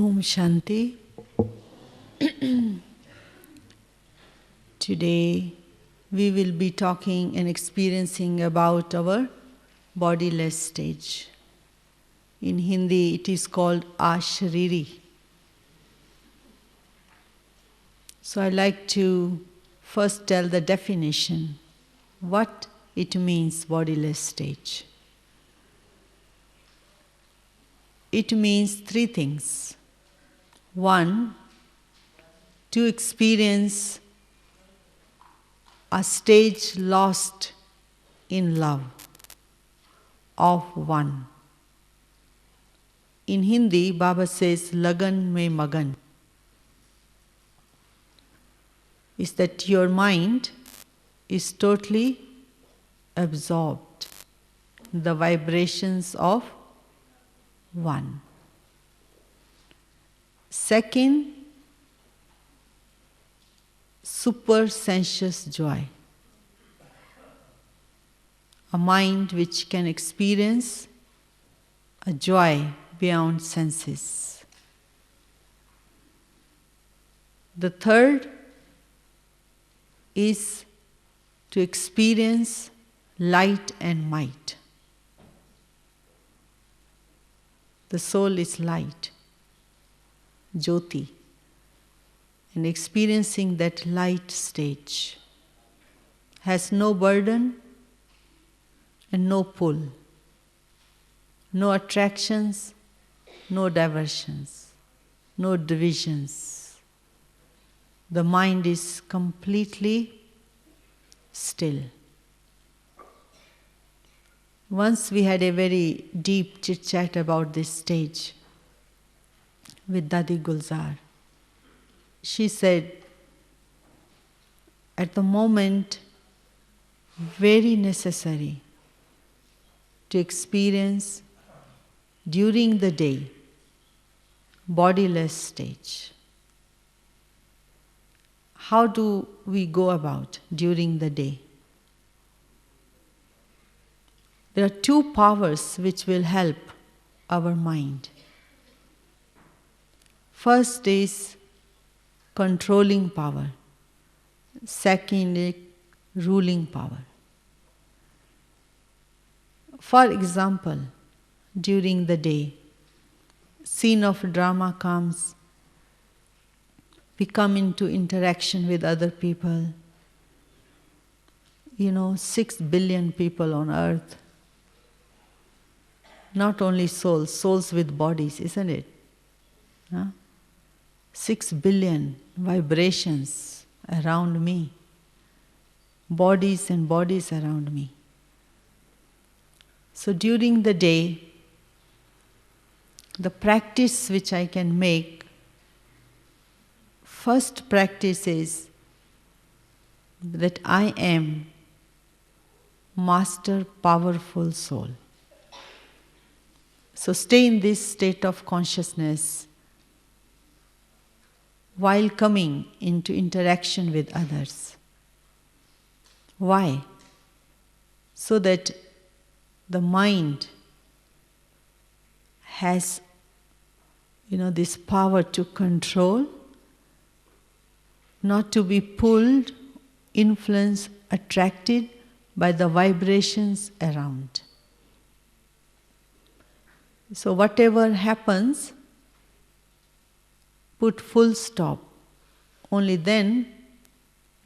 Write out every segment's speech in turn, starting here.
Om Shanti. Today we will be talking and experiencing about our bodiless stage. In Hindi it is called Ashariri. So I like to first tell the definition, what it means bodiless stage. It means three things. One, to experience a stage lost in love of one. In Hindi, Baba says, Lagan mein magan. Is that your mind is totally absorbed in the vibrations of one. Second, super sensuous joy. A mind which can experience a joy beyond senses. The third is to experience light and might. The soul is light, Jyoti, and experiencing that light stage has no burden and no pull, no attractions, no diversions, no divisions. The mind is completely still. Once we had a very deep chit-chat about this stage with Dadi Gulzar. She said, at the moment, very necessary to experience during the day, bodiless stage. How do we go about during the day? There are two powers which will help our mind. First is controlling power. Second is ruling power. For example, during the day, scene of drama comes, we come into interaction with other people. 6 billion people on earth. Not only souls, souls with bodies, isn't it? 6 billion vibrations around me. Bodies and bodies around me. So during the day, the practice which I can make, first practice is that I am master powerful soul. So stay in this state of consciousness while coming into interaction with others. Why? So that the mind has, this power to control, not to be pulled, influenced, attracted by the vibrations around. So whatever happens, put full stop. Only then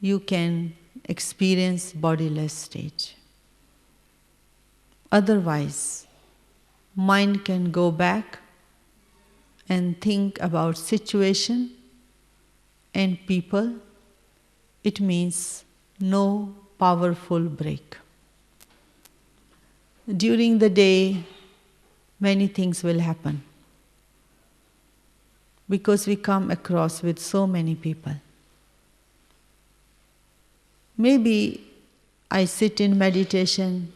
you can experience bodiless stage. Otherwise, mind can go back and think about situation and people. It means no powerful break. During the day, many things will happen because we come across with so many people. Maybe I sit in meditation,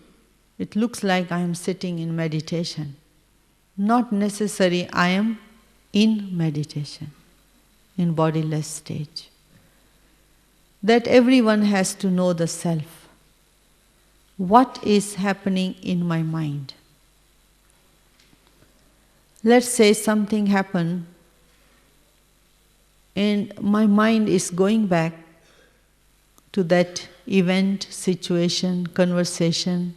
it looks like I am sitting in meditation. Not necessary I am in meditation, in bodiless stage. That everyone has to know the self. What is happening in my mind? Let's say something happened and my mind is going back to that event, situation, conversation,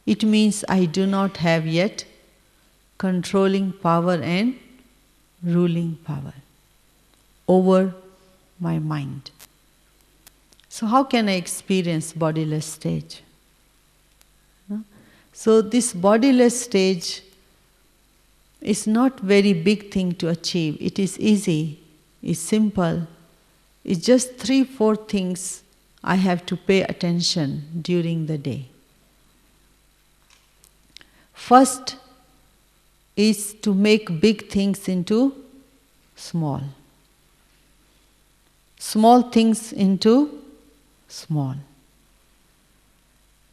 it means I do not have yet controlling power and ruling power over my mind. So how can I experience bodiless stage? No? So this bodiless stage is not very big thing to achieve. It is easy, it's simple. It's just 3-4 things I have to pay attention during the day. First is to make big things into small. Small things into small.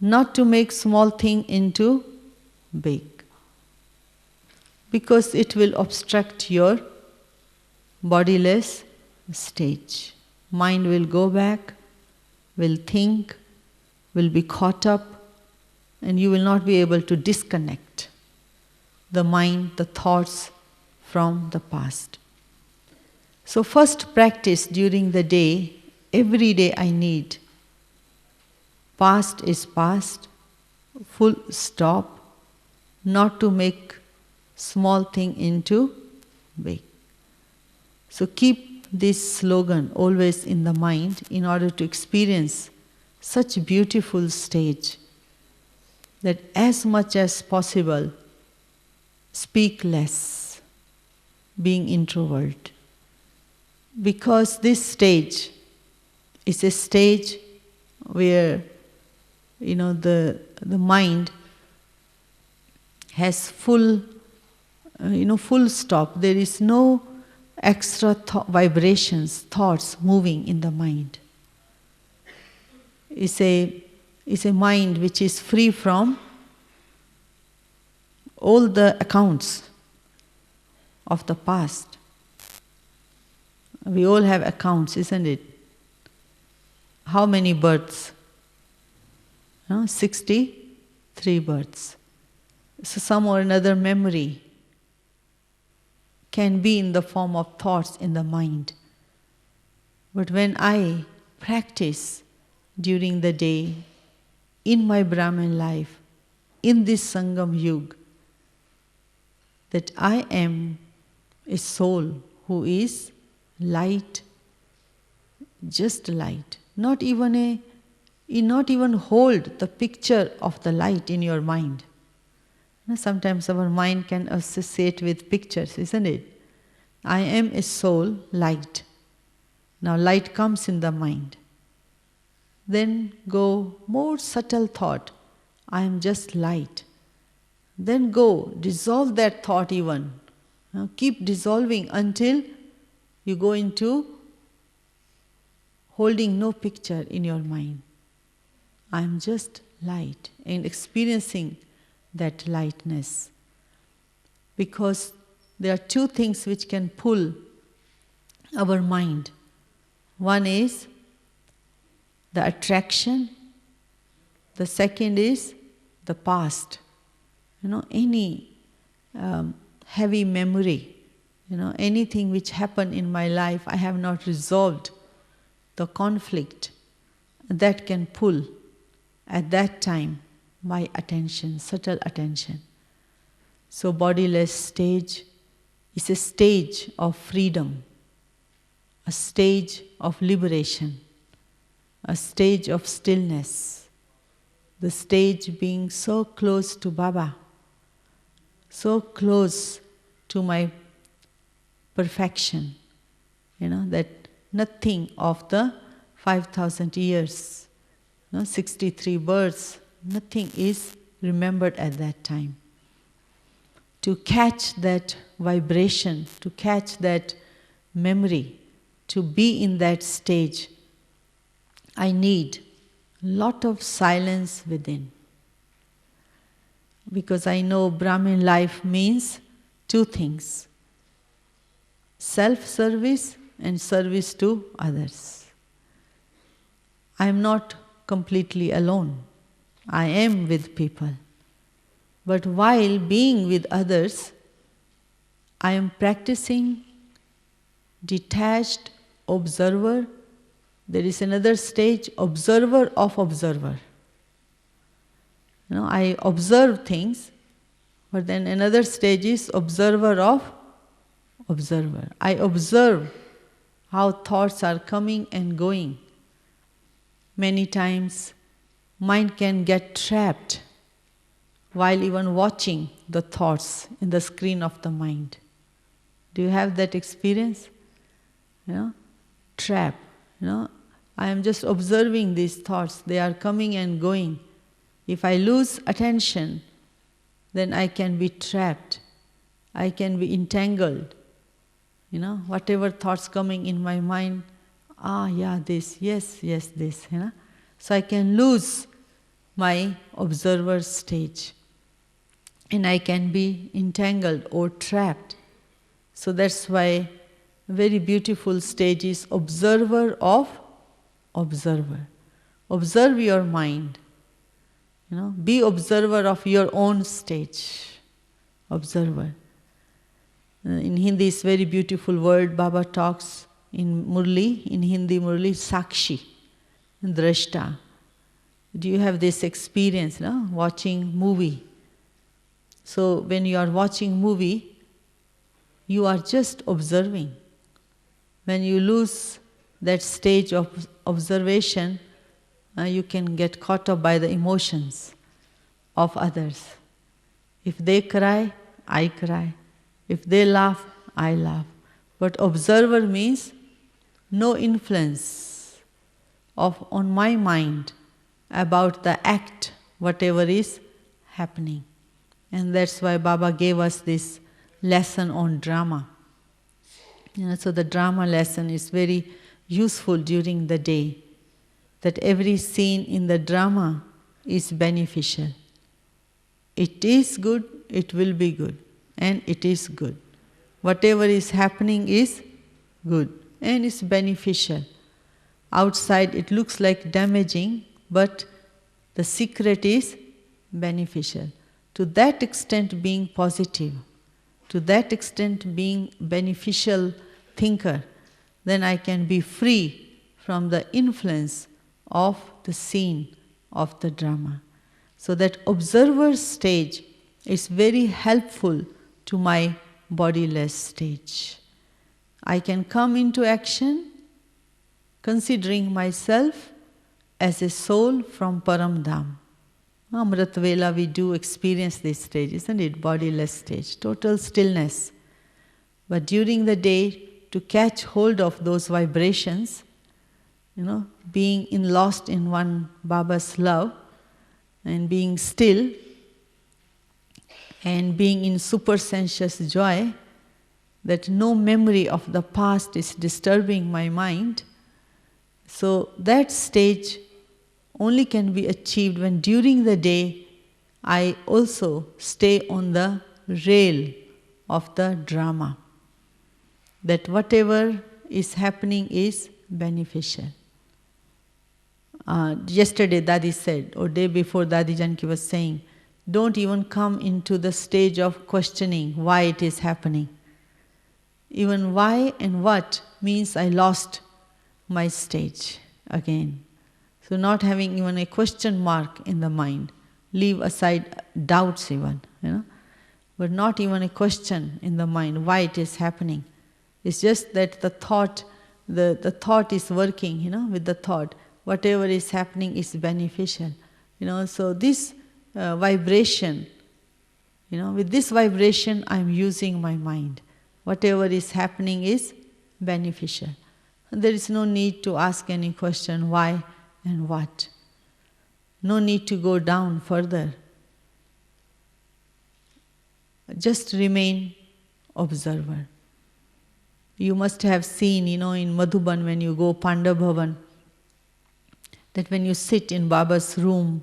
Not to make small thing into big. Because it will obstruct your bodiless stage. Mind will go back, will think, will be caught up, and you will not be able to disconnect the mind, the thoughts from the past. So first practice during the day, every day I need. Past is past, full stop, not to make small thing into big. So keep this slogan always in the mind in order to experience such beautiful stage that as much as possible speak less, being introvert. Because this stage is a stage where the mind has full stop. There is no extra vibrations, thoughts moving in the mind. It's a mind which is free from all the accounts of the past. We all have accounts, isn't it? How many births? 63 births. So some or another memory can be in the form of thoughts in the mind. But when I practice during the day, in my Brahmin life, in this Sangam Yuga, that I am a soul who is light, just light. Not even hold the picture of the light in your mind. Sometimes our mind can associate with pictures, isn't it? I am a soul, light. Now light comes in the mind. Then go more subtle thought, I am just light. Then go dissolve that thought even. Keep dissolving until you go into holding no picture in your mind. I am just light and experiencing that lightness. Because there are 2 things which can pull our mind. One is the attraction, the second is the past. Any heavy memory, anything which happened in my life, I have not resolved the conflict, that can pull at that time my attention, subtle attention. So bodiless stage is a stage of freedom, a stage of liberation, a stage of stillness, the stage being so close to Baba, so close to my perfection, that nothing of the 5,000 years, 63 births, nothing is remembered at that time. To catch that vibration, to catch that memory, to be in that stage, I need a lot of silence within. Because I know Brahmin life means 2 things: self-service and service to others. I am not completely alone. I am with people. But while being with others, I am practicing detached observer. There is another stage, observer of observer. I observe things, but then another stage is observer of observer. I observe how thoughts are coming and going. Many times, mind can get trapped while even watching the thoughts in the screen of the mind. Do you have that experience? Trap. I am just observing these thoughts. They are coming and going. If I lose attention, then I can be trapped. I can be entangled. Whatever thoughts coming in my mind, this, yes, this. So I can lose my observer stage. And I can be entangled or trapped. So that's why very beautiful stage is observer of observer. Observe your mind. Be observer of your own stage. Observer. In Hindi, it's very beautiful word. Baba talks in Murli, in Hindi Murli, Sakshi, Drashta. Do you have this experience, watching movie? So when you are watching movie, you are just observing. When you lose that stage of observation, you can get caught up by the emotions of others. If they cry, I cry. If they laugh, I laugh. But observer means no influence on my mind about the act, whatever is happening. And that's why Baba gave us this lesson on drama. So the drama lesson is very useful during the day, that every scene in the drama is beneficial. It is good, it will be good, and it is good. Whatever is happening is good and is beneficial. Outside it looks like damaging, but the secret is beneficial. To that extent being positive, to that extent being beneficial thinker, then I can be free from the influence of the scene of the drama. So that observer stage is very helpful to my bodiless stage. I can come into action considering myself as a soul from Param Dham. Amrit Vela, we do experience this stage, isn't it? Bodiless stage, total stillness. But during the day, to catch hold of those vibrations, being lost in one Baba's love, and being still, and being in supersensuous joy, that no memory of the past is disturbing my mind. So that stage only can be achieved when during the day I also stay on the rail of the drama. That whatever is happening is beneficial. Yesterday Dadi said, or day before Dadi Janki was saying, don't even come into the stage of questioning why it is happening. Even why and what means I lost my stage again. So not having even a question mark in the mind. Leave aside doubts even, but not even a question in the mind why it is happening. It's just that the thought is working, with the thought. Whatever is happening is beneficial. So this vibration, with this vibration I am using my mind. Whatever is happening is beneficial. There is no need to ask any question why and what. No need to go down further. Just remain observer. You must have seen, in Madhuban when you go Panda Bhavan, that when you sit in Baba's room,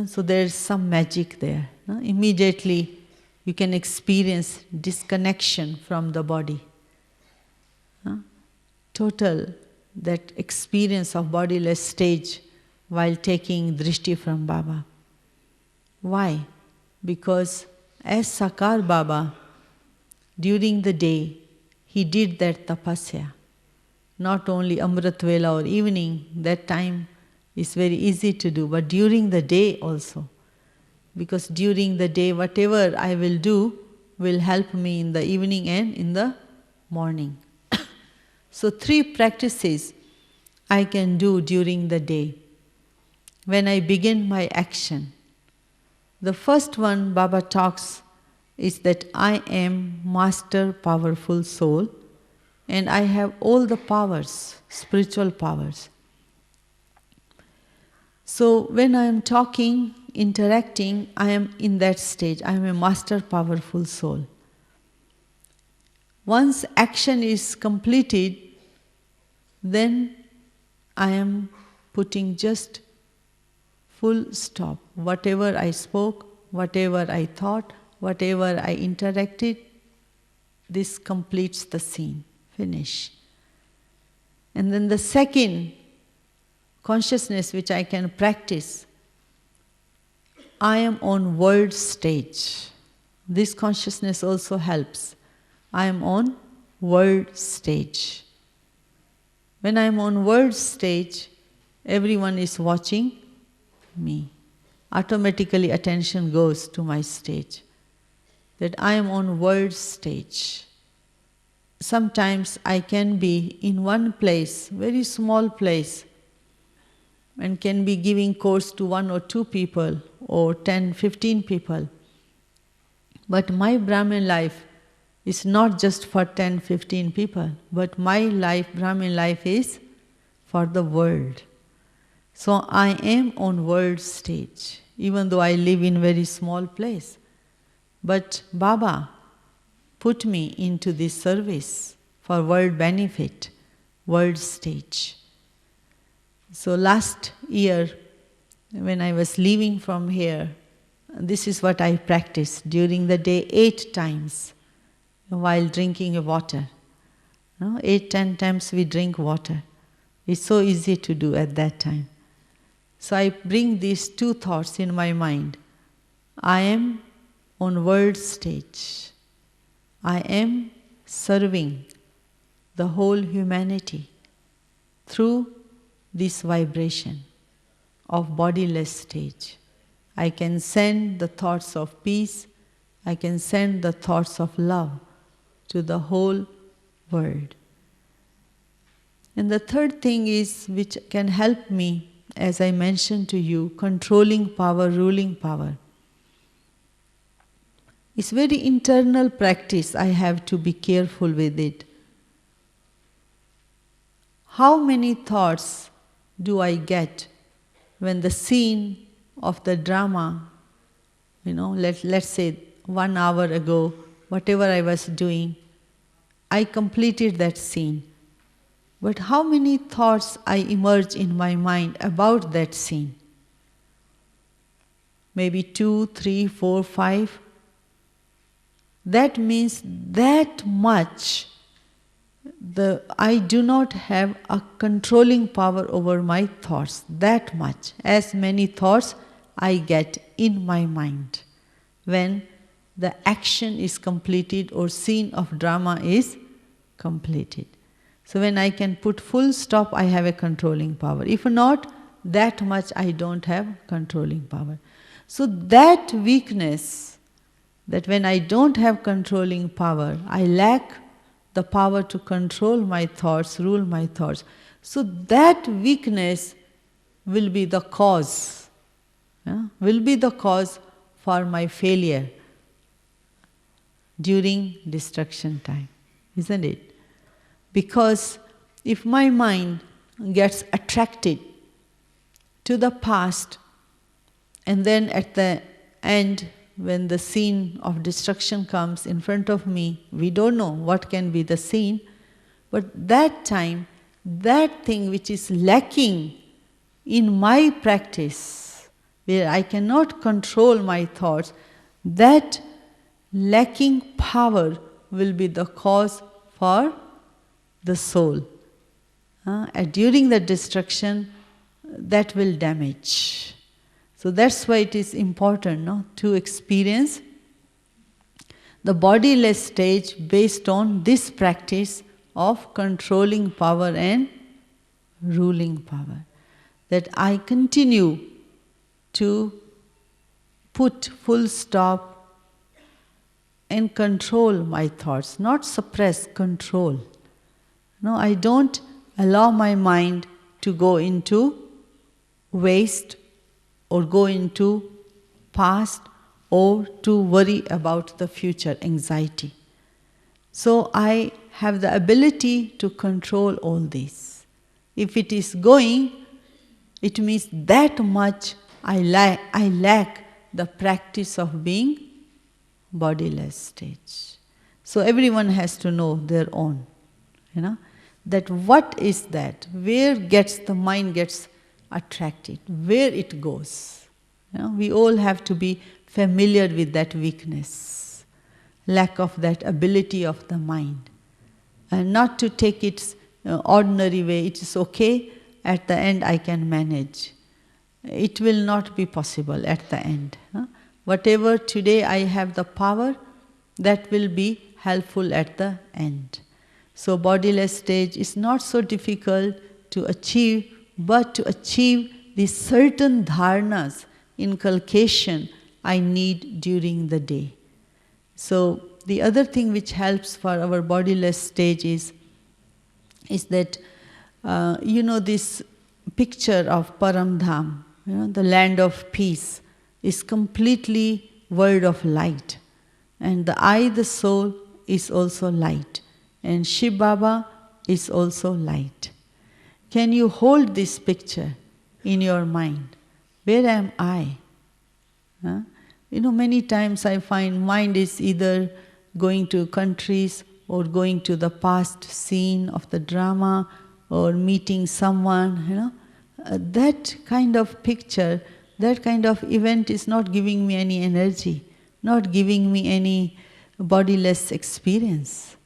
so there's some magic there. Immediately you can experience disconnection from the body. Total, that experience of bodiless stage while taking drishti from Baba. Why? Because as Sakar Baba, during the day, he did that tapasya. Not only Amrit Vela or evening, that time is very easy to do, but during the day also. Because during the day, whatever I will do will help me in the evening and in the morning. So 3 practices I can do during the day when I begin my action. The first one Baba talks is that I am master powerful soul and I have all the powers, spiritual powers. So when I am talking, interacting, I am in that stage. I am a master powerful soul. Once action is completed, then I am putting just full stop. Whatever I spoke, whatever I thought, whatever I interacted, this completes the scene. Finish. And then the second consciousness which I can practice, I am on world stage. This consciousness also helps. I am on world stage. When I am on world stage, everyone is watching me. Automatically attention goes to my stage. That I am on world stage. Sometimes I can be in one place, very small place, and can be giving course to 1 or 2 people or 10, 15 people. But my Brahmin life is not just for 10, 15 people, but my life, Brahmin life, is for the world. So I am on world stage, even though I live in very small place. But Baba put me into this service for world benefit, world stage. So last year, when I was leaving from here, this is what I practiced during the day 8 times while drinking water. 8, 10 times we drink water. It's so easy to do at that time. So I bring these 2 thoughts in my mind. I am on world stage. I am serving the whole humanity through this vibration of bodiless stage. I can send the thoughts of peace, I can send the thoughts of love to the whole world. And the third thing is, which can help me, as I mentioned to you, controlling power, ruling power. It's very internal practice, I have to be careful with it. How many thoughts do I get when the scene of the drama, let's say 1 hour ago, whatever I was doing, I completed that scene. But how many thoughts I emerge in my mind about that scene? Maybe 2, 3, 4, 5. That means that much I do not have a controlling power over my thoughts, that much, as many thoughts I get in my mind when the action is completed or scene of drama is completed. So when I can put full stop, I have a controlling power. If not, that much I don't have controlling power. So that weakness, that when I don't have controlling power, I lack the power to control my thoughts, rule my thoughts. So that weakness will be the cause, will be the cause for my failure during destruction time, isn't it? Because if my mind gets attracted to the past, and then at the end, when the scene of destruction comes in front of me, we don't know what can be the scene, but that time, that thing which is lacking in my practice, where I cannot control my thoughts, that lacking power will be the cause for the soul. And during the destruction, that will damage. So that's why it is important to experience The bodiless stage based on this practice of controlling power and ruling power. That I continue to put full stop and control my thoughts, not suppress, control. No, I don't allow my mind to go into waste or go into past or to worry about the future, anxiety. So I have the ability to control all this. If it is going, it means that much I lack the practice of being bodiless stage. So everyone has to know their own, that what is that, where gets the mind gets attracted, where it goes. We all have to be familiar with that weakness, lack of that ability of the mind, and not to take its ordinary way. It is okay, at the end I can manage. It will not be possible at the end. Whatever today I have the power, that will be helpful at the end. So bodiless stage is not so difficult to achieve, but to achieve these certain dharnas, inculcation, I need during the day. So the other thing which helps for our bodiless stage is that, this picture of Paramdham, the land of peace, is completely world of light. And the I, the soul, is also light. And Shiv Baba is also light. Can you hold this picture in your mind? Where am I? Many times I find mind is either going to countries or going to the past scene of the drama or meeting someone, that kind of picture, that kind of event is not giving me any energy, not giving me any bodiless experience.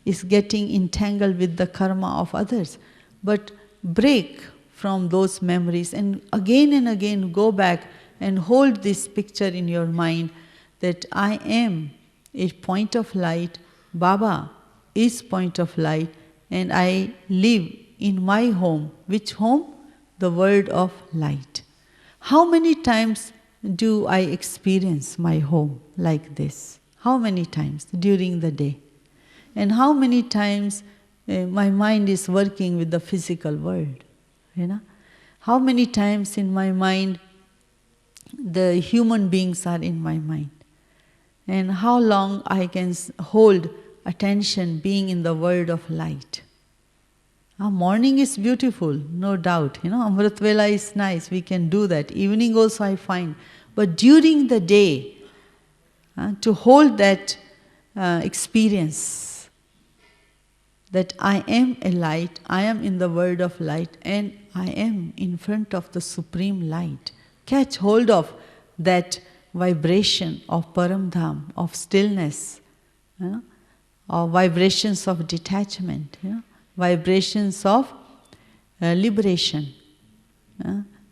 Is getting entangled with the karma of others. But break from those memories and again go back and hold this picture in your mind that I am a point of light, Baba is point of light, and I live in my home. Which home? The world of light. How many times do I experience my home like this? How many times during the day? And how many times my mind is working with the physical world? How many times in my mind the human beings are in my mind? And how long I can hold attention being in the world of light? Morning is beautiful, no doubt. Amrit Vela is nice, we can do that. Evening also I find. But during the day, to hold that experience, that I am a light, I am in the world of light, and I am in front of the supreme light. Catch hold of that vibration of Paramdham, of stillness, or vibrations of detachment, vibrations of liberation.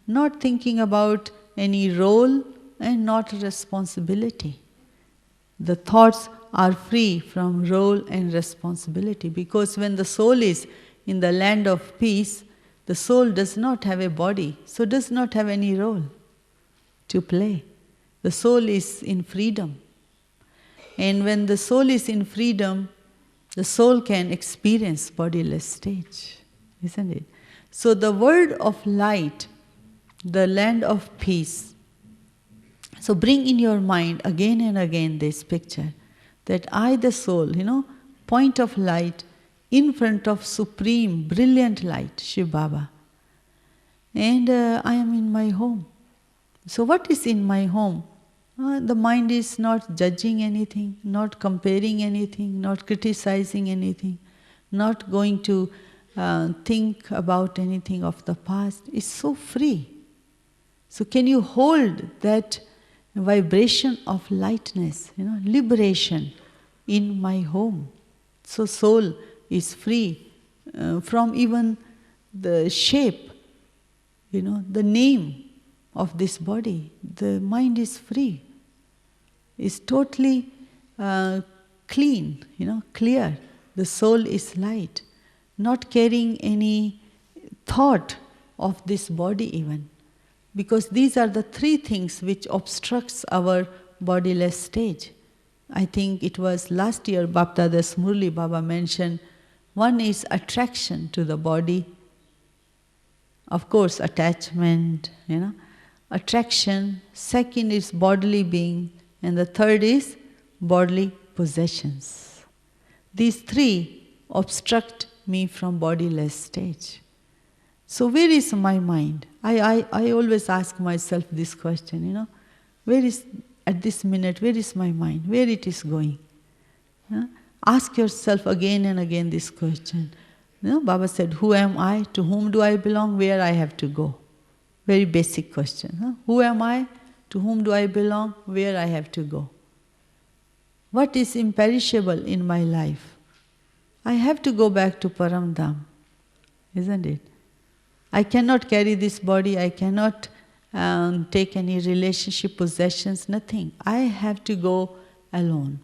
Not thinking about any role and not responsibility. The thoughts are free from role and responsibility, because when the soul is in the land of peace, the soul does not have a body, so does not have any role to play. The soul is in freedom. And when the soul is in freedom, the soul can experience bodiless stage, isn't it? So the world of light, the land of peace. So bring in your mind again and again this picture, that I, the soul, point of light in front of supreme, brilliant light, Shiv Baba. And I am in my home. So what is in my home? The mind is not judging anything, not comparing anything, not criticizing anything, not going to think about anything of the past. It's so free. So can you hold that vibration of lightness, liberation in my home? So soul is free from even the shape, the name of this body. The mind is free, is totally uh, clean, clear. The soul is light, not carrying any thought of this body even. Because these are the three things which obstructs our bodiless stage. I think it was last year Baptada's Murli Baba mentioned, one is attraction to the body, of course attachment, attraction, second is bodily being, and the third is bodily possessions. These three obstruct me from bodiless stage. So where is my mind? I always ask myself this question, where is, at this minute, where is my mind? Where it is going? Ask yourself again and again this question. Baba said, who am I? To whom do I belong? Where I have to go? Very basic question. Who am I? To whom do I belong? Where I have to go? What is imperishable in my life? I have to go back to Param Dham, isn't it? I cannot carry this body, I cannot take any relationship, possessions, nothing. I have to go alone.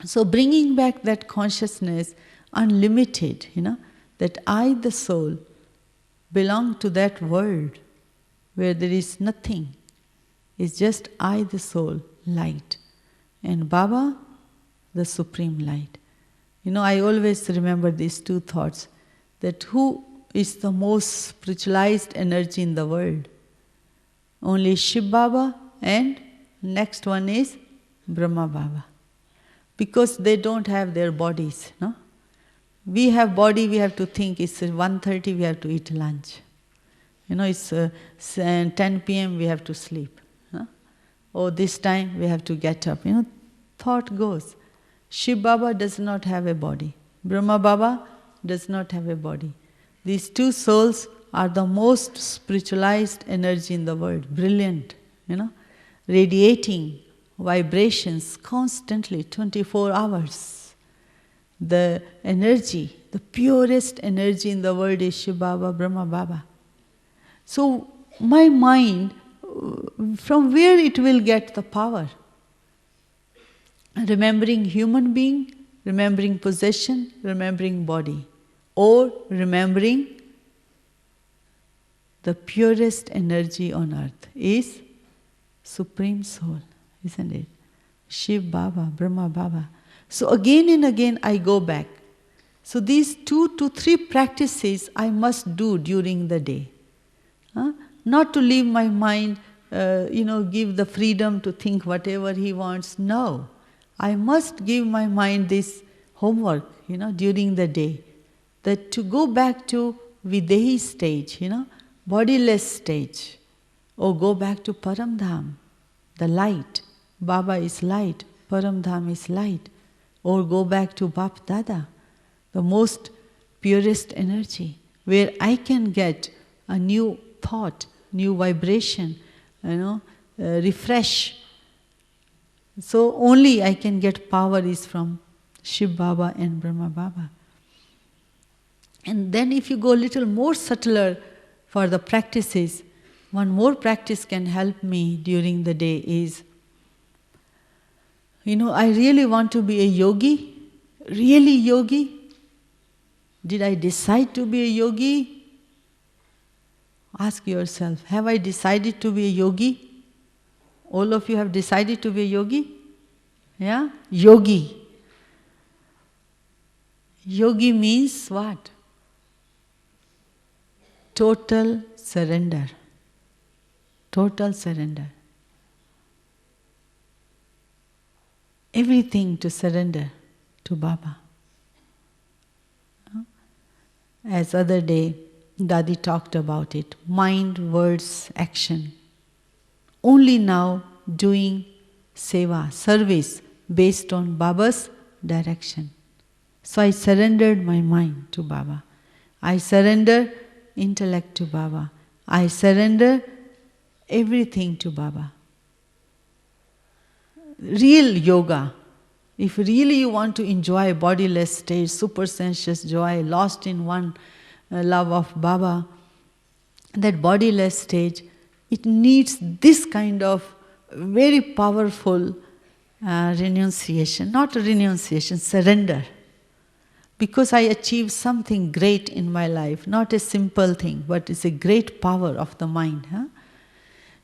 So bringing back that consciousness, unlimited, that I, the soul, belong to that world where there is nothing. It's just I, the soul, light. And Baba, the supreme light. I always remember these two thoughts, that who is the most spiritualized energy in the world? Only Shiv Baba, and next one is Brahma Baba. Because they don't have their bodies. We have body, we have to think, it's 1:30, we have to eat lunch. It's 10 p.m, we have to sleep. Oh, this time we have to get up. Thought goes. Shiv Baba does not have a body. Brahma Baba does not have a body. These two souls are the most spiritualized energy in the world, brilliant, radiating vibrations constantly, 24 hours. The energy, the purest energy in the world is Shiv Baba, Brahma Baba. So my mind, from where it will get the power? Remembering human being, remembering possession, remembering body, or remembering the purest energy on earth is Supreme Soul, isn't it? Shiv Baba, Brahma Baba. So again and again I go back. So these 2 to 3 practices I must do during the day. Not to leave my mind, give the freedom to think whatever he wants. No. I must give my mind this homework, during the day. That to go back to Videhi stage, bodiless stage. Or go back to Param Dham, the light. Baba is light, Param Dham is light. Or go back to Bap Dada, the most purest energy, where I can get a new thought, new vibration, refresh. So only I can get power is from Shiv Baba and Brahma Baba. And then if you go a little more subtler for the practices, one more practice can help me during the day is, I really want to be a yogi, really yogi. Did I decide to be a yogi? Ask yourself, have I decided to be a yogi? All of you have decided to be a yogi? Yeah? Yogi. Yogi means what? Total surrender. Total surrender. Everything to surrender to Baba. As other day, Dadi talked about it. Mind, words, action. Only now doing seva, service, based on Baba's direction. So I surrendered my mind to Baba. I surrender intellect to Baba. I surrender everything to Baba. Real yoga. If really you want to enjoy bodiless state, supersensuous joy, lost in one love of Baba, that bodiless stage, it needs this kind of very powerful renunciation, not renunciation, surrender. Because I achieved something great in my life, not a simple thing, but it's a great power of the mind.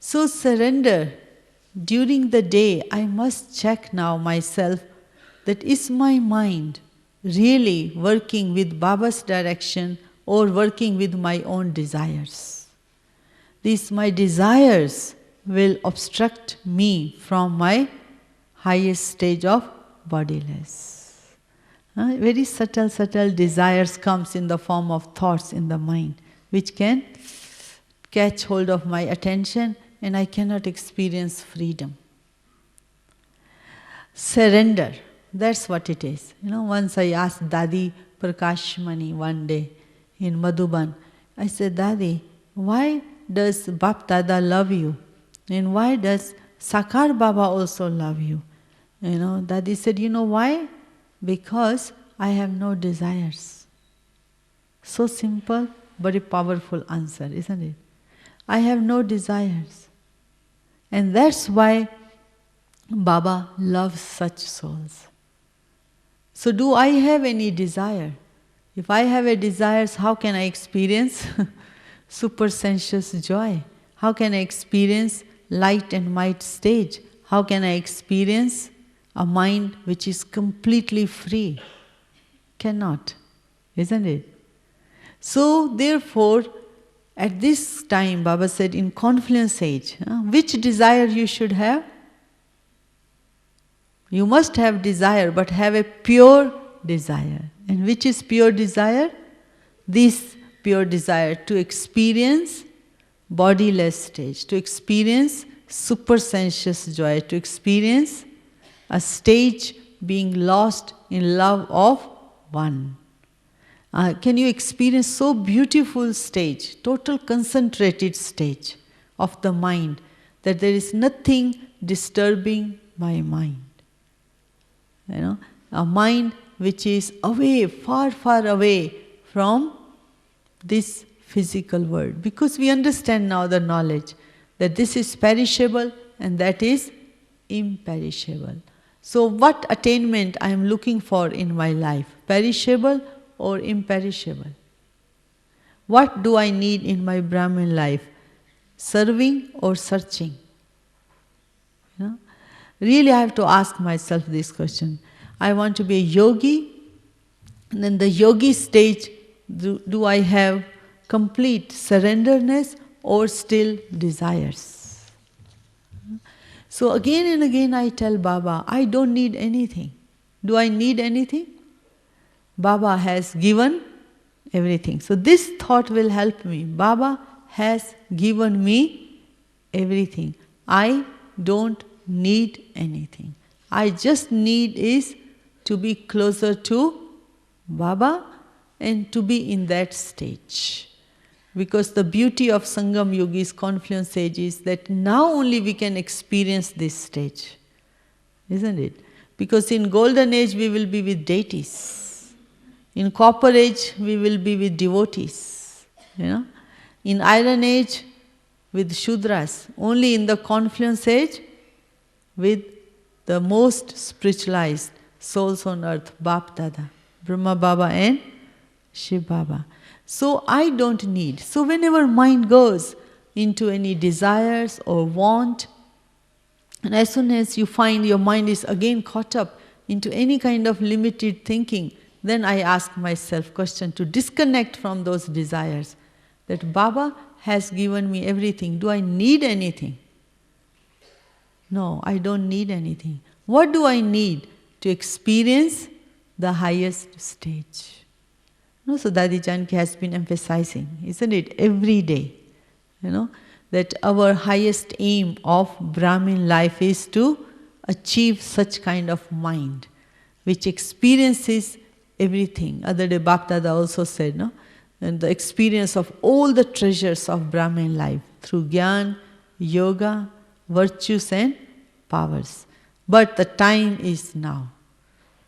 So surrender. During the day, I must check now myself that is my mind really working with Baba's direction or working with my own desires. These my desires will obstruct me from my highest stage of bodiless. Very subtle desires comes in the form of thoughts in the mind, which can catch hold of my attention and I cannot experience freedom. Surrender, that's what it is. Once I asked Dadi Prakashmani one day in Madhuban, I said, Dadi, why does Bap Dada love you? And why does Sakar Baba also love you? Dadi said, you know why? Because I have no desires. So simple, but a powerful answer, isn't it? I have no desires. And that's why Baba loves such souls. So do I have any desire? If I have a desire, how can I experience supersensuous joy? How can I experience light and might stage? How can I experience a mind which is completely free? Cannot, isn't it? So therefore, at this time, Baba said, in confluence age, which desire you should have? You must have desire, but have a pure desire. And which is pure desire? This pure desire to experience bodiless stage, to experience supersensuous joy, to experience a stage being lost in love of one. Can you experience so beautiful stage, total concentrated stage of the mind, that there is nothing disturbing my mind? A mind which is away, far, far away from this physical world. Because we understand now the knowledge that this is perishable and that is imperishable. So what attainment I am looking for in my life? Perishable or imperishable? What do I need in my Brahmin life? Serving or searching? Really I have to ask myself this question. I want to be a yogi, and then the yogi stage, do I have complete surrenderness or still desires? So again and again I tell Baba, I don't need anything. Do I need anything? Baba has given everything. So this thought will help me. Baba has given me everything. I don't need anything. I just need is to be closer to Baba and to be in that stage. Because the beauty of Sangam Yogi's confluence stage is that now only we can experience this stage. Isn't it? Because in golden age we will be with deities. In copper age we will be with devotees. In iron age with Shudras. Only in the confluence age with the most spiritualized souls on earth, Bap Dada, Brahma Baba and Shiv Baba. So I don't need. So whenever mind goes into any desires or want, and as soon as you find your mind is again caught up into any kind of limited thinking, then I ask myself question to disconnect from those desires. That Baba has given me everything. Do I need anything? No, I don't need anything. What do I need to experience the highest stage? So Dadi Janki has been emphasizing, isn't it, every day, that our highest aim of Brahmin life is to achieve such kind of mind, which experiences everything. Other day Bapdada also said, and the experience of all the treasures of Brahmin life through Gyan, Yoga, virtues and powers. But the time is now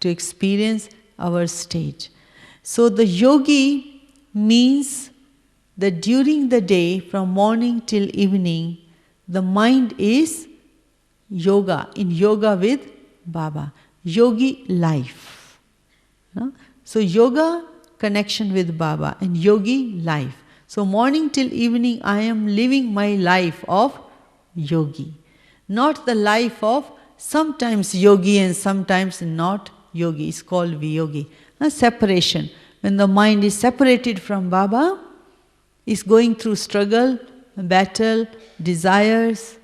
to experience our stage. So the yogi means that during the day, from morning till evening, the mind is yoga, in yoga with Baba. Yogi life. No? So yoga, connection with Baba, and yogi life. So morning till evening I am living my life of yogi. Not the life of sometimes yogi and sometimes not yogi. It's called viyogi. Separation. When the mind is separated from Baba, is going through struggle, battle, desires,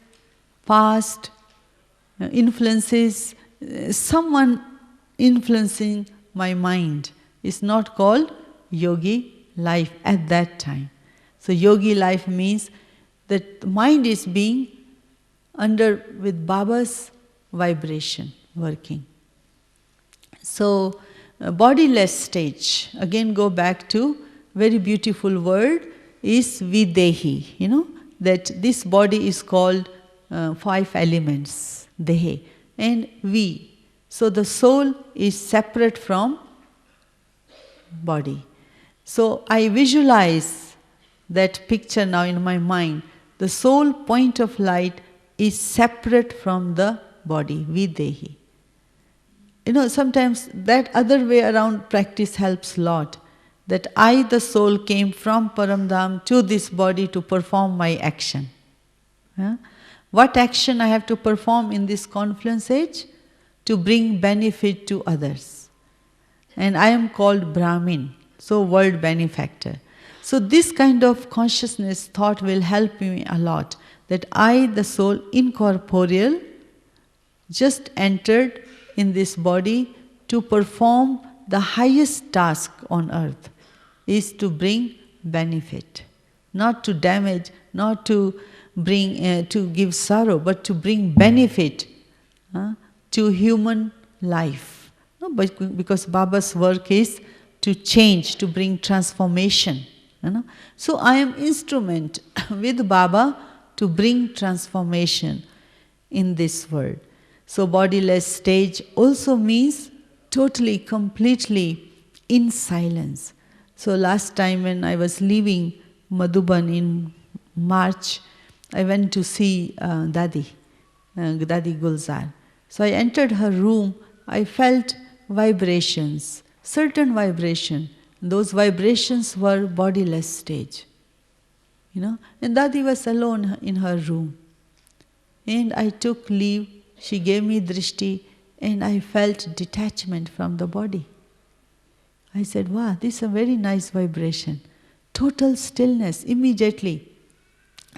past, influences, someone influencing my mind. Is not called yogi life at that time. So yogi life means that the mind is being under with Baba's vibration working. So bodiless stage, again go back to very beautiful word is videhi. You know that this body is called 5 elements, dehe, and vi. So the soul is separate from body. So I visualize that picture now in my mind. The soul point of light is separate from the body, videhi. You know, sometimes that other way around practice helps a lot. That I, the soul, came from Paramdham to this body to perform my action. Yeah? What action I have to perform in this confluence age? To bring benefit to others. And I am called Brahmin, so world benefactor. So this kind of consciousness, thought will help me a lot. That I, the soul, incorporeal, just entered in this body to perform the highest task on earth, is to bring benefit, not to damage, not to bring to give sorrow, but to bring benefit to human life. No, but because Baba's work is to change, to bring transformation. You know? So I am instrument with Baba to bring transformation in this world. So bodiless stage also means totally, completely in silence. So last time when I was leaving Madhuban in March, I went to see Dadi Gulzar. So I entered her room, I felt vibrations, certain vibration. Those vibrations were bodiless stage. You know, and Dadi was alone in her room. And I took leave, she gave me drishti, and I felt detachment from the body. I said, wow, this is a very nice vibration. Total stillness, immediately.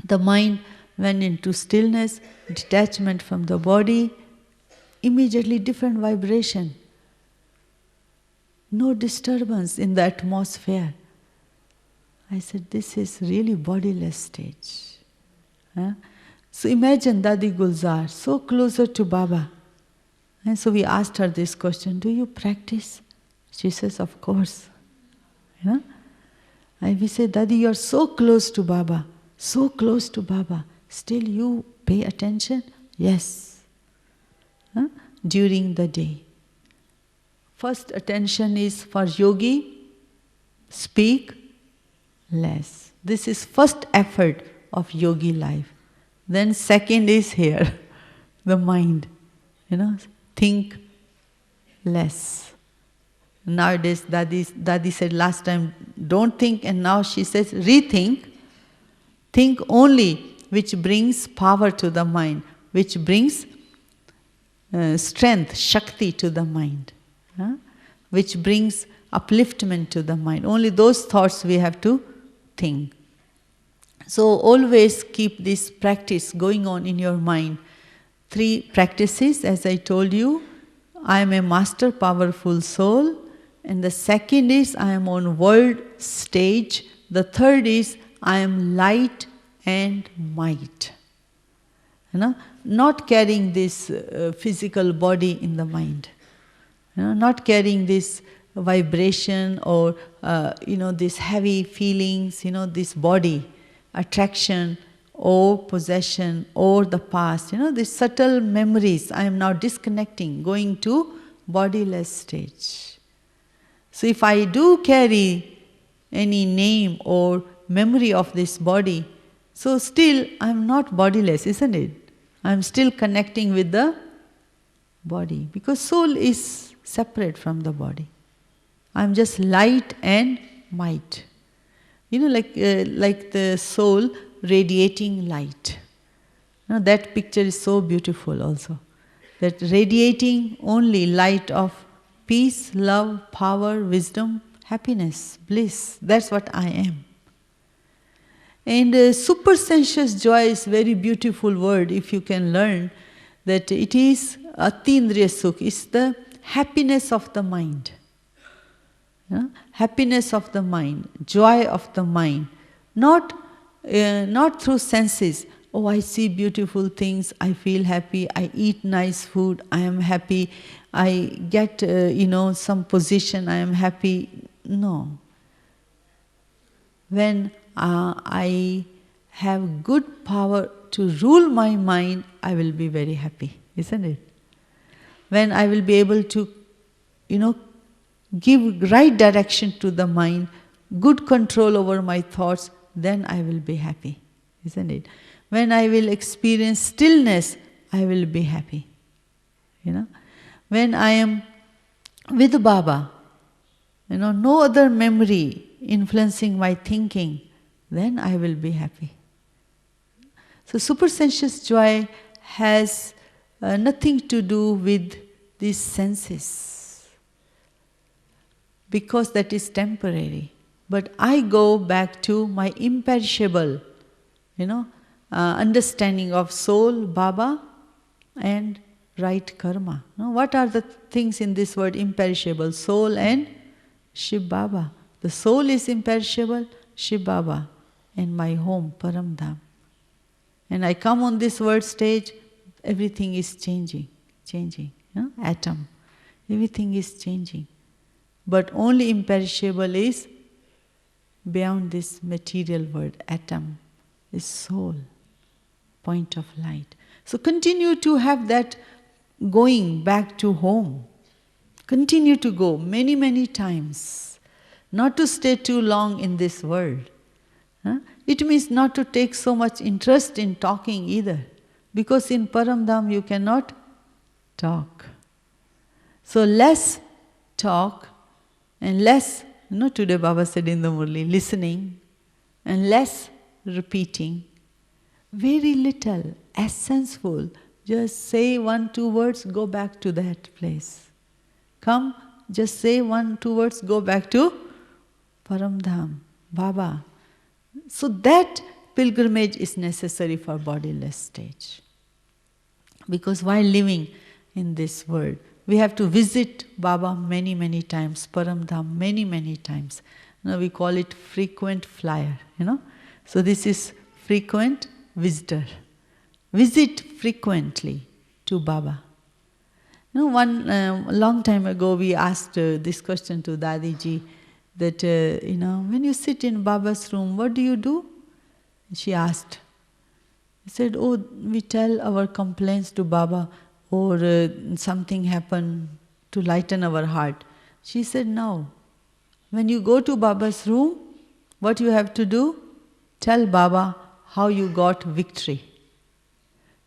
The mind went into stillness, detachment from the body, immediately different vibration. No disturbance in the atmosphere. I said, this is really bodiless stage. So imagine Dadi Gulzar, so closer to Baba. And so we asked her this question, do you practice? She says, of course. You know? And we say, Dadi, you're so close to Baba, so close to Baba. Still you pay attention? Yes. During the day. First attention is for yogi, speak less. This is first effort of yogi life. Then second is here, the mind. You know, think less. Nowadays, Dadi said last time, don't think, and now she says, rethink. Think only which brings power to the mind, which brings strength, shakti to the mind, which brings upliftment to the mind. Only those thoughts we have to think. So always keep this practice going on in your mind. 3 practices, as I told you. I am a master powerful soul. And the second is I am on world stage. The third is I am light and might. You know, not carrying this physical body in the mind. You know, not carrying this vibration or this heavy feelings, this body, attraction or possession or the past. These subtle memories I am now disconnecting, going to bodiless stage. So if I do carry any name or memory of this body, so still I am not bodiless, isn't it? I am still connecting with the body. Because soul is separate from the body. I'm just light and might. Like the soul radiating light. That picture is so beautiful also. That radiating only light of peace, love, power, wisdom, happiness, bliss. That's what I am. And supersensuous joy is very beautiful word if you can learn that it is atindriya sukh. It's the happiness of the mind. Happiness of the mind, joy of the mind. Not through senses. Oh, I see beautiful things, I feel happy, I eat nice food, I am happy, I get, some position, I am happy. No. When I have good power to rule my mind, I will be very happy, isn't it? When I will be able to, give right direction to the mind, good control over my thoughts, then I will be happy, isn't it? When I will experience stillness, I will be happy. When I am with Baba, no other memory influencing my thinking, then I will be happy. So supersensuous joy has nothing to do with these senses, because that is temporary. But I go back to my imperishable, understanding of soul, Baba, and right karma. What are the things in this word imperishable? Soul and Shiv Baba. The soul is imperishable, Shiv Baba, and my home, Param Dham. And I come on this world stage, everything is changing. Atom. Everything is changing. But only imperishable is beyond this material world. Atom is soul, point of light. So continue to have that going back to home. Continue to go many, many times. Not to stay too long in this world. It means not to take so much interest in talking either. Because in Param Dham you cannot talk. So less talk and less, today Baba said in the Murli, listening and less repeating. Very little, essence-full. Just say 1-2 words, go back to that place. Come, just say 1-2 words, go back to Param Dham, Baba. So that pilgrimage is necessary for bodiless stage. Because while living in this world, we have to visit Baba many, many times, Param Dham many, many times. We call it frequent flyer, So this is frequent visitor. Visit frequently to Baba. One long time ago we asked this question to Dadiji, that, when you sit in Baba's room, what do you do? She asked. He said, oh, we tell our complaints to Baba, or something happened to lighten our heart. She said, no. When you go to Baba's room, what you have to do? Tell Baba how you got victory.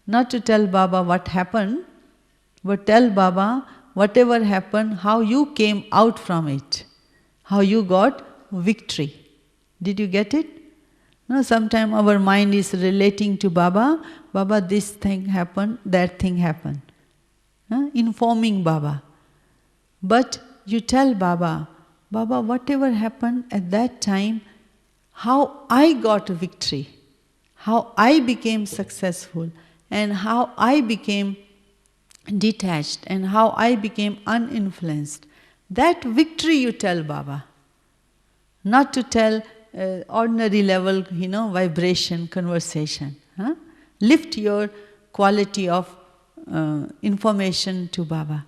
Not to tell Baba what happened, but tell Baba whatever happened, how you came out from it. How you got victory. Did you get it? Sometimes our mind is relating to Baba. Baba, this thing happened, that thing happened. Informing Baba. But you tell Baba, Baba, whatever happened at that time, how I got victory, how I became successful, and how I became detached, and how I became uninfluenced. That victory you tell Baba. Not to tell ordinary level, vibration, conversation. Lift your quality of information to Baba.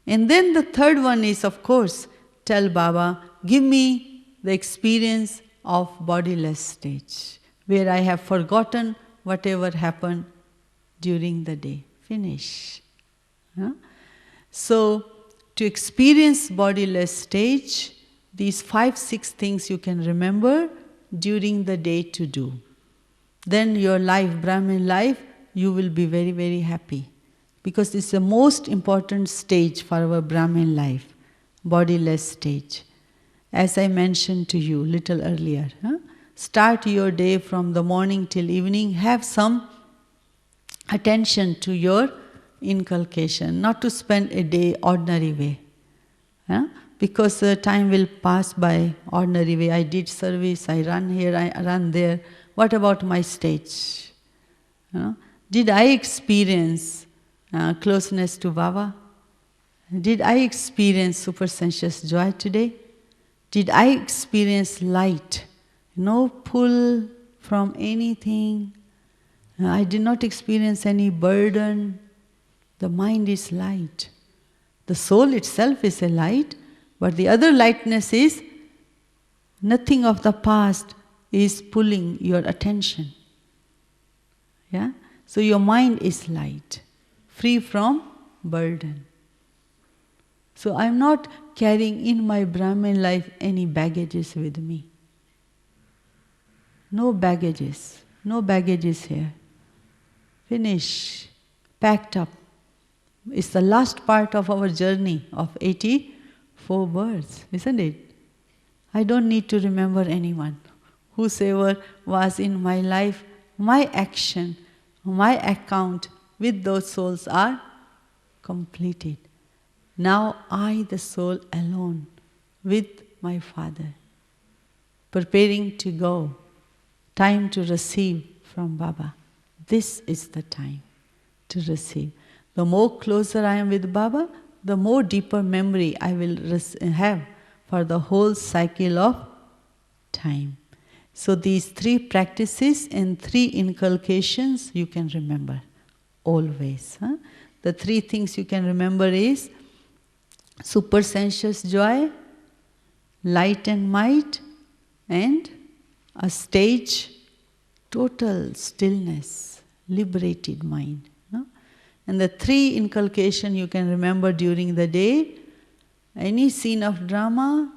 And then the third one is, of course, tell Baba, give me the experience of bodiless stage, where I have forgotten whatever happened during the day. Finish. So, to experience bodiless stage, these 5-6 things you can remember during the day to do. Then your life, Brahmin life, you will be very, very happy. because it's the most important stage for our Brahmin life, bodiless stage. As I mentioned to you little earlier, start your day from the morning till evening, have some attention to your inculcation, not to spend a day ordinary way. Because time will pass by ordinary way. I did service, I run here, I run there. What about my stage? Did I experience closeness to Baba? Did I experience supersensuous joy today? Did I experience light? No pull from anything. I did not experience any burden. The mind is light. The soul itself is a light, but the other lightness is nothing of the past is pulling your attention. Yeah? So your mind is light, free from burden. So I'm not carrying in my Brahmin life any baggages with me. No baggages. No baggages here. Finish. Packed up. It's the last part of our journey of 84 births, isn't it? I don't need to remember anyone. Whosoever was in my life, my action, my account with those souls are completed. Now I, the soul alone, with my Father, preparing to go, time to receive from Baba. This is the time to receive. The more closer I am with Baba, the more deeper memory I will have for the whole cycle of time. So these 3 practices and 3 inculcations you can remember always. The 3 things you can remember is supersensuous joy, light and might, and a stage, total stillness, liberated mind. And the 3 inculcation you can remember during the day, any scene of drama,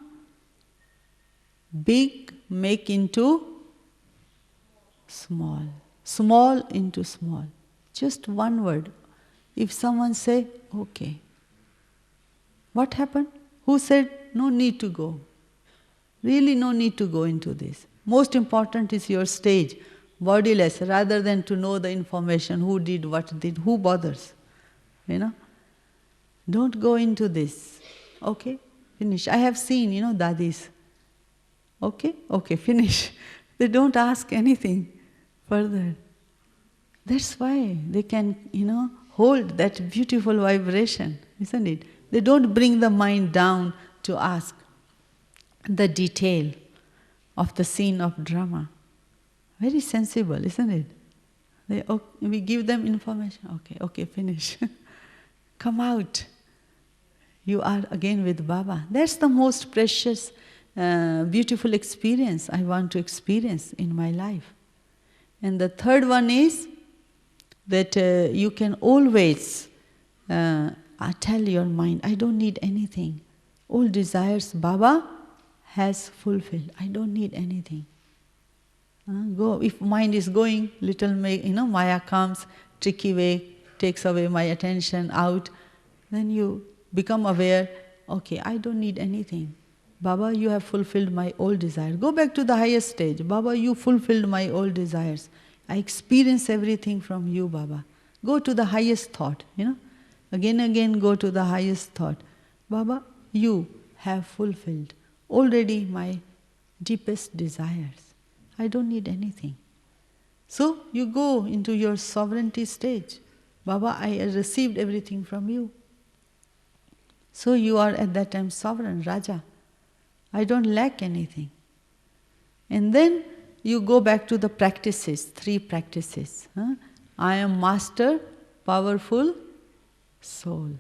big make into small, small into small. Just one word. If someone say, okay. What happened? Who said, no need to go? Really no need to go into this. Most important is your stage, bodiless, rather than to know the information, who did, what did, who bothers? Don't go into this. Okay, finish. I have seen, dadis. Okay, finish. They don't ask anything further. That's why they can, hold that beautiful vibration, isn't it? They don't bring the mind down to ask the detail of the scene of drama. Very sensible, isn't it? We give them information. Okay, finish. Come out. You are again with Baba. That's the most precious, beautiful experience I want to experience in my life. And the third one is that you can always tell your mind, I don't need anything. All desires Baba has fulfilled. I don't need anything. Go. If mind is going, little Maya comes, tricky way, takes away my attention out, then you become aware, okay, I don't need anything. Baba, you have fulfilled my all desires. Go back to the highest stage. Baba, you fulfilled my all desires. I experience everything from you, Baba. Go to the highest thought, Again, go to the highest thought. Baba, you have fulfilled already my deepest desires. I don't need anything. So you go into your sovereignty stage. Baba, I received everything from you. So you are at that time sovereign, Raja. I don't lack anything. And then you go back to the practices, 3 practices. I am master, powerful soul.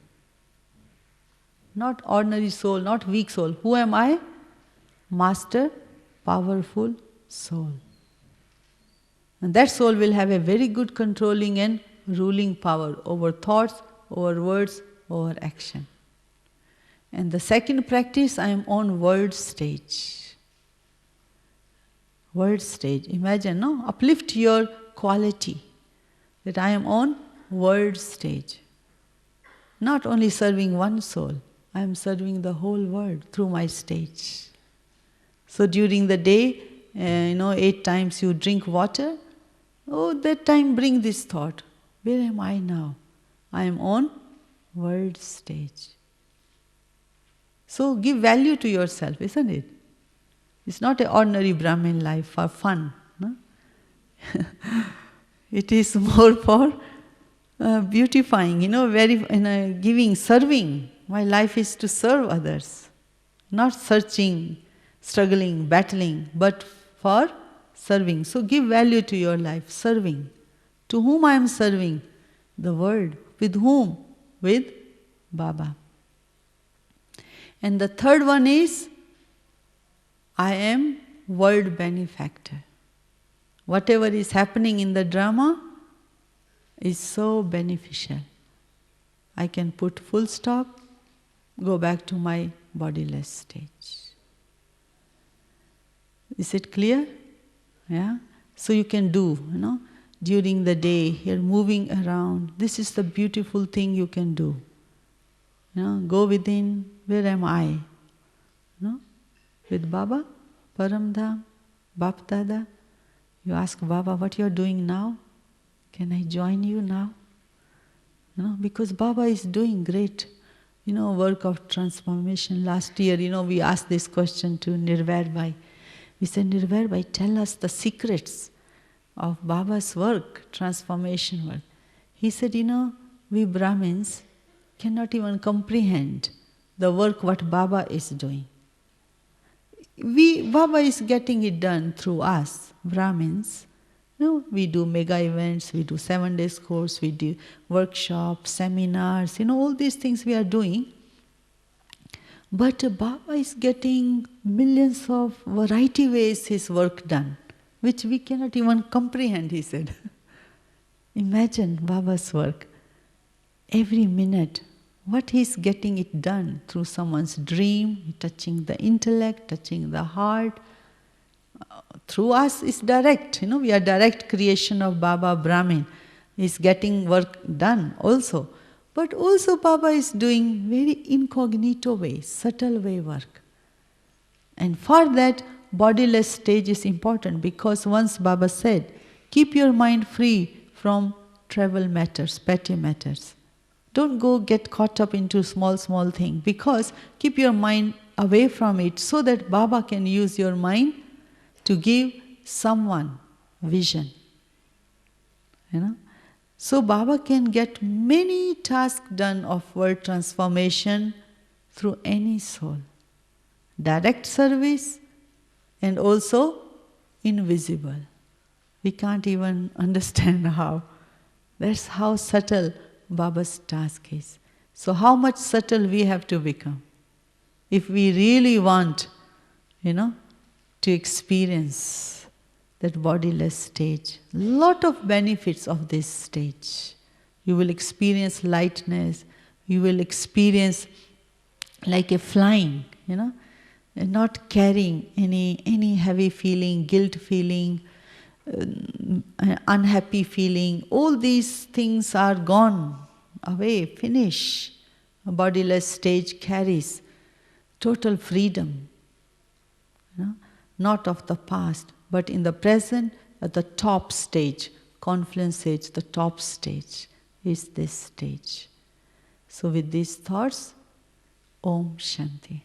Not ordinary soul, not weak soul. Who am I? Master, powerful soul. And that soul will have a very good controlling and ruling power over thoughts, over words, over action. And the second practice, I am on word stage. Word stage. Imagine, uplift your quality that I am on word stage. not only serving one soul, I am serving the whole world through my stage. So during the day, 8 times you drink water, that time bring this thought, where am I now? I am on world stage. So give value to yourself, isn't it? It's not an ordinary Brahmin life for fun. No? It is more for beautifying, giving, serving. My life is to serve others. Not searching, struggling, battling, but for serving. So give value to your life, serving. To whom I am serving? The world. With whom? With Baba. And the third one is, I am world benefactor. Whatever is happening in the drama is so beneficial. I can put full stop, go back to my bodiless stage. Is it clear? Yeah? So you can do, during the day, you're moving around. This is the beautiful thing you can do. Go within, where am I? With Baba, Paramdham, Bap Dada. You ask Baba, what you're doing now? Can I join you now? Because Baba is doing great, work of transformation. Last year, we asked this question to Nirvair Bhai. We said, Nirvair Bhai, tell us the secrets of Baba's work, transformation work. He said, we Brahmins cannot even comprehend the work what Baba is doing. Baba is getting it done through us, Brahmins. We do mega events, we do 7 days course, we do workshops, seminars, all these things we are doing. But Baba is getting millions of variety ways his work done, which we cannot even comprehend, he said. Imagine Baba's work. Every minute, what he's getting it done through someone's dream, touching the intellect, touching the heart. Through us is direct, we are direct creation of Baba Brahmin. He's getting work done also. But also Baba is doing very incognito way, subtle way work. And for that, bodiless stage is important, because once Baba said, keep your mind free from trivial matters, petty matters. Don't go get caught up into small thing, because keep your mind away from it so that Baba can use your mind to give someone vision. So Baba can get many tasks done of world transformation through any soul. Direct service and also invisible. We can't even understand how. That's how subtle Baba's task is. So how much subtle we have to become if we really want, to experience that bodiless stage. Lot of benefits of this stage. You will experience lightness, you will experience like a flying, and not carrying any heavy feeling, guilt feeling, unhappy feeling. All these things are gone away, finish. A bodiless stage carries total freedom, not of the past, but in the present, at the top stage, confluence stage, the top stage is this stage. So with these thoughts, Om Shanti.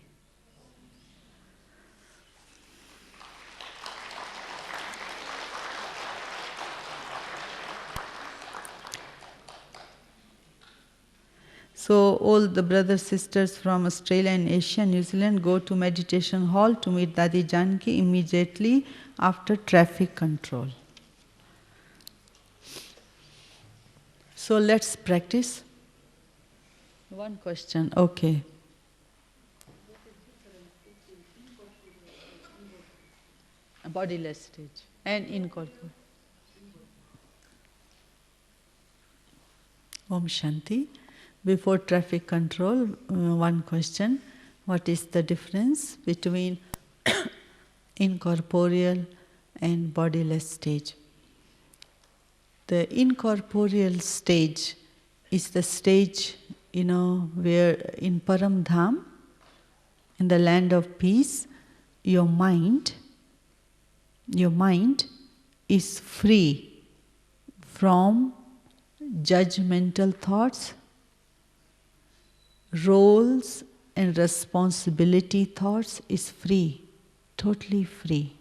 So all the brothers, sisters from Australia and Asia, New Zealand, go to meditation hall to meet Dadi Janki immediately after traffic control. So let's practice. One question, okay. Bodiless stage and incorporeal. Om Shanti. Before traffic control, one question. What is the difference between incorporeal and bodiless stage? The incorporeal stage is the stage where in Param Dham, in the land of peace, your mind is free from judgmental thoughts, roles and responsibility thoughts is free, totally free,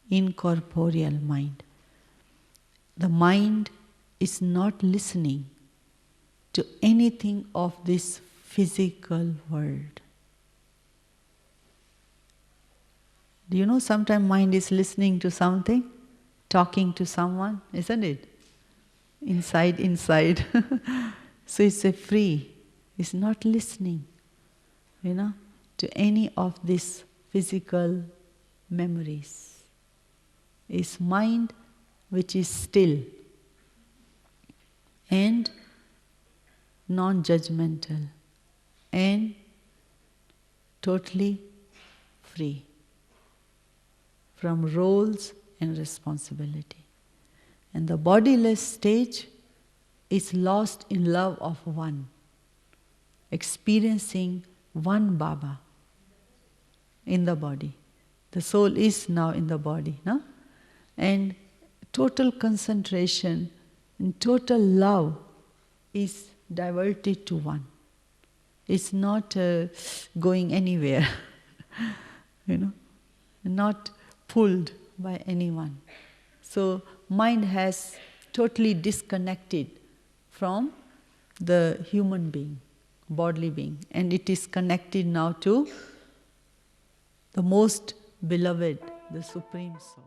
incorporeal mind. The mind is not listening to anything of this physical world. Do you know sometimes mind is listening to something, talking to someone, isn't it? Inside. So it's a free, it's not listening, to any of these physical memories. It's mind which is still and non-judgmental and totally free from roles and responsibility. And the bodiless stage is lost in love of one, experiencing one Baba in the body. The soul is now in the body, no? And total concentration and total love is diverted to one. It's not going anywhere, not pulled by anyone. So mind has totally disconnected from the human being, bodily being, and it is connected now to the most beloved, the Supreme Soul.